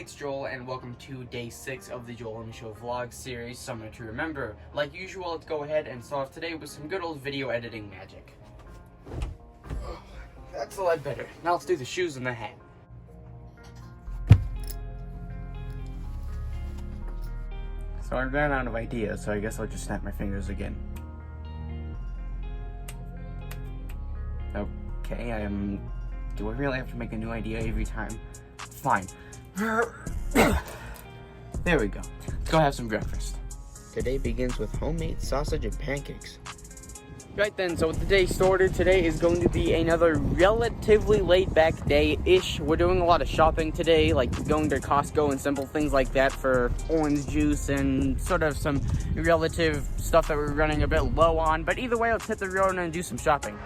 it's Joel, and welcome to day 6 of the Joel and Show vlog series, Summer to Remember. Like usual, let's go ahead and start off today with some good old video editing magic. That's a lot better. Now let's do the shoes and the hat. So I ran out of ideas, so I guess I'll just snap my fingers again. Okay, do I really have to make a new idea every time? Fine. There we go. Let's go have some breakfast. Today begins with homemade sausage and pancakes. Right then, so with the day started, today is going to be another relatively laid-back day-ish. We're doing a lot of shopping today, like going to Costco and simple things like that for orange juice and sort of some relative stuff that we're running a bit low on. But either way, let's hit the road and do some shopping.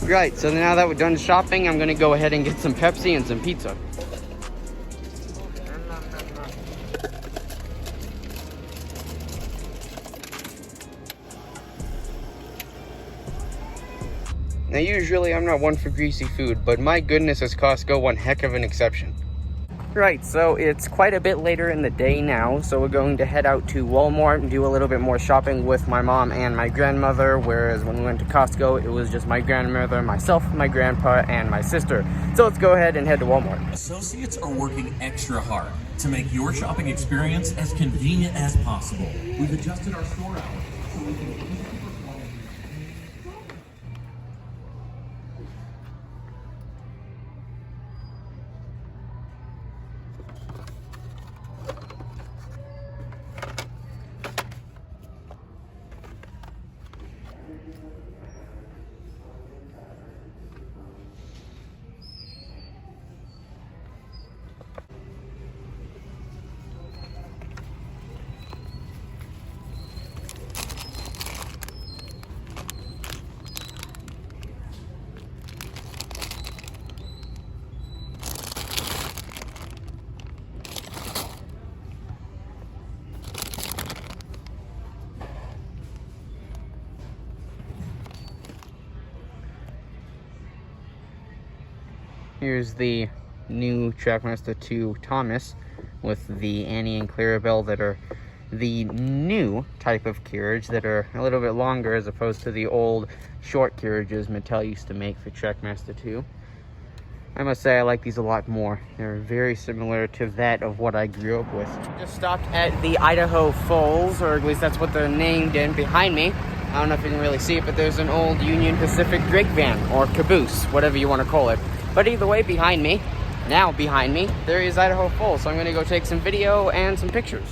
Right, so now that we're done shopping, I'm gonna go ahead and get some Pepsi and some pizza. Now usually I'm not one for greasy food, but my goodness is Costco one heck of an exception. Right, so it's quite a bit later in the day now, so we're going to head out to Walmart and do a little bit more shopping with my mom and my grandmother, whereas when we went to Costco, it was just my grandmother, myself, my grandpa, and my sister. So let's go ahead and head to Walmart. Associates are working extra hard to make your shopping experience as convenient as possible. We've adjusted our store hours so we can easily perform. Here's the new Trackmaster 2 Thomas with the Annie and Clarabelle that are the new type of carriage that are a little bit longer as opposed to the old short carriages Mattel used to make for Trackmaster 2. I must say I like these a lot more. They're very similar to that of what I grew up with. Just stopped at the Idaho Falls, or at least that's what they're named in behind me. I don't know if you can really see it, but there's an old Union Pacific rig van, or caboose, whatever you want to call it. But either way, behind me, there is Idaho Falls. So I'm gonna go take some video and some pictures.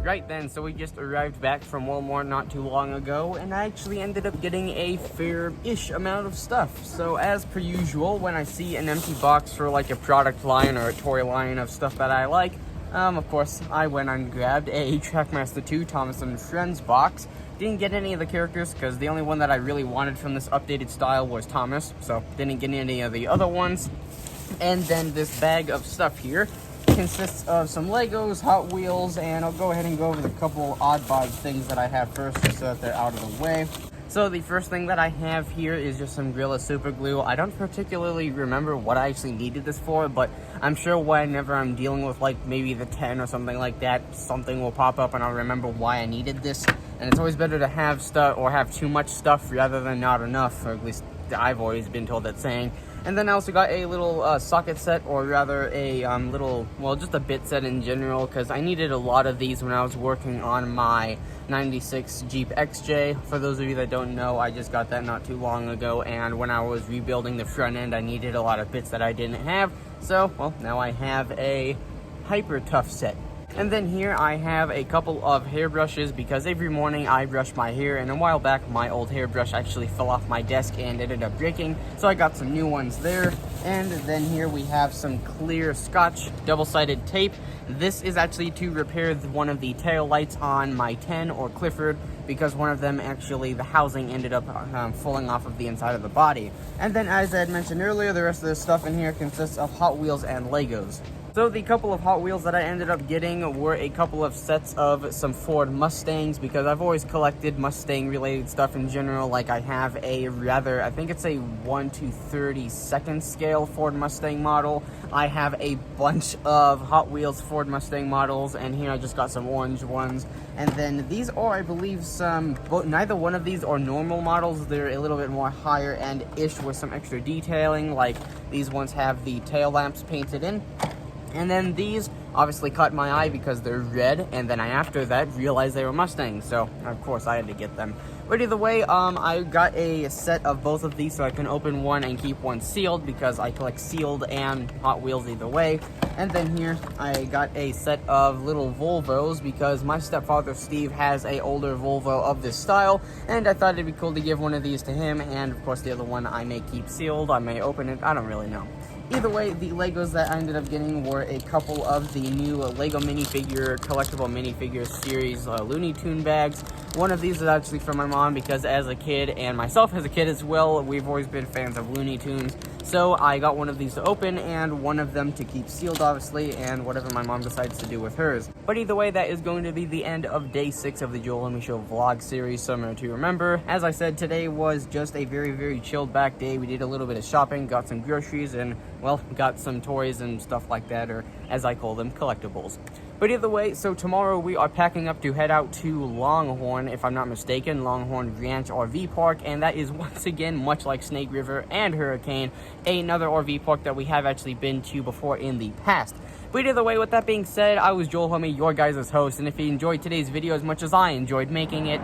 Right then, so we just arrived back from Walmart not too long ago, and I actually ended up getting a fair-ish amount of stuff. So as per usual, when I see an empty box for like a product line or a toy line of stuff that I like, of course, I went and grabbed a Trackmaster 2 Thomas and Friends box. Didn't get any of the characters because the only one that I really wanted from this updated style was Thomas, so didn't get any of the other ones. And then this bag of stuff here consists of some Legos, Hot Wheels, and I'll go ahead and go over the couple oddbod things that I have first just so that they're out of the way. So the first thing that I have here is just some Gorilla Super Glue. I don't particularly remember what I actually needed this for, but I'm sure whenever I'm dealing with like maybe the 10 or something like that, something will pop up and I'll remember why I needed this. And it's always better to have stuff or have too much stuff rather than not enough, or at least I've always been told that saying. And then I also got a little socket set, or rather a little, well, just a bit set in general, because I needed a lot of these when I was working on my 96 Jeep XJ. For those of you that don't know, I just got that not too long ago, and when I was rebuilding the front end, I needed a lot of bits that I didn't have. So, well, now I have a hyper tough set. And then here I have a couple of hairbrushes, because every morning I brush my hair, and a while back my old hairbrush actually fell off my desk and ended up breaking, so I got some new ones there. And then here we have some clear Scotch double-sided tape. This is actually to repair one of the tail lights on my 10 or Clifford, because one of them actually, the housing ended up falling off of the inside of the body. And then, as I had mentioned earlier, the rest of the stuff in here consists of Hot Wheels and Legos. So the couple of Hot Wheels that I ended up getting were a couple of sets of some Ford Mustangs, because I've always collected Mustang related stuff in general. Like I have I think it's a 1/32 scale Ford Mustang model. I have a bunch of Hot Wheels Ford Mustang models, and here I just got some orange ones. And then these are, I believe, neither one of these are normal models. They're a little bit more higher end-ish with some extra detailing. Like these ones have the tail lamps painted in. And then these obviously caught my eye because they're red, and then after that realized they were Mustangs, so of course I had to get them. But either way, I got a set of both of these so I can open one and keep one sealed, because I collect sealed and Hot Wheels either way. And then here I got a set of little Volvos, because my stepfather Steve has a older Volvo of this style, and I thought it'd be cool to give one of these to him. And of course the other one I may keep sealed, I may open it, I don't really know. Either way, the Legos that I ended up getting were a couple of the new Lego minifigure, collectible minifigure series Looney Tune bags. One of these is actually from my mom, because as a kid, and myself as a kid as well, we've always been fans of Looney Tunes. So I got one of these to open, and one of them to keep sealed, obviously, and whatever my mom decides to do with hers. But either way, that is going to be the end of day 6 of the Joel and Me Show vlog series, Summer to Remember. As I said, today was just a very, very chilled back day. We did a little bit of shopping, got some groceries, and, well, got some toys and stuff like that, or as I call them, collectibles. But either way, so tomorrow we are packing up to head out to Longhorn, if I'm not mistaken, Longhorn Ranch RV Park, and that is once again, much like Snake River and Hurricane, another RV park that we have actually been to before in the past. But either way, with that being said, I was Joel Homie, your guys' host, and if you enjoyed today's video as much as I enjoyed making it,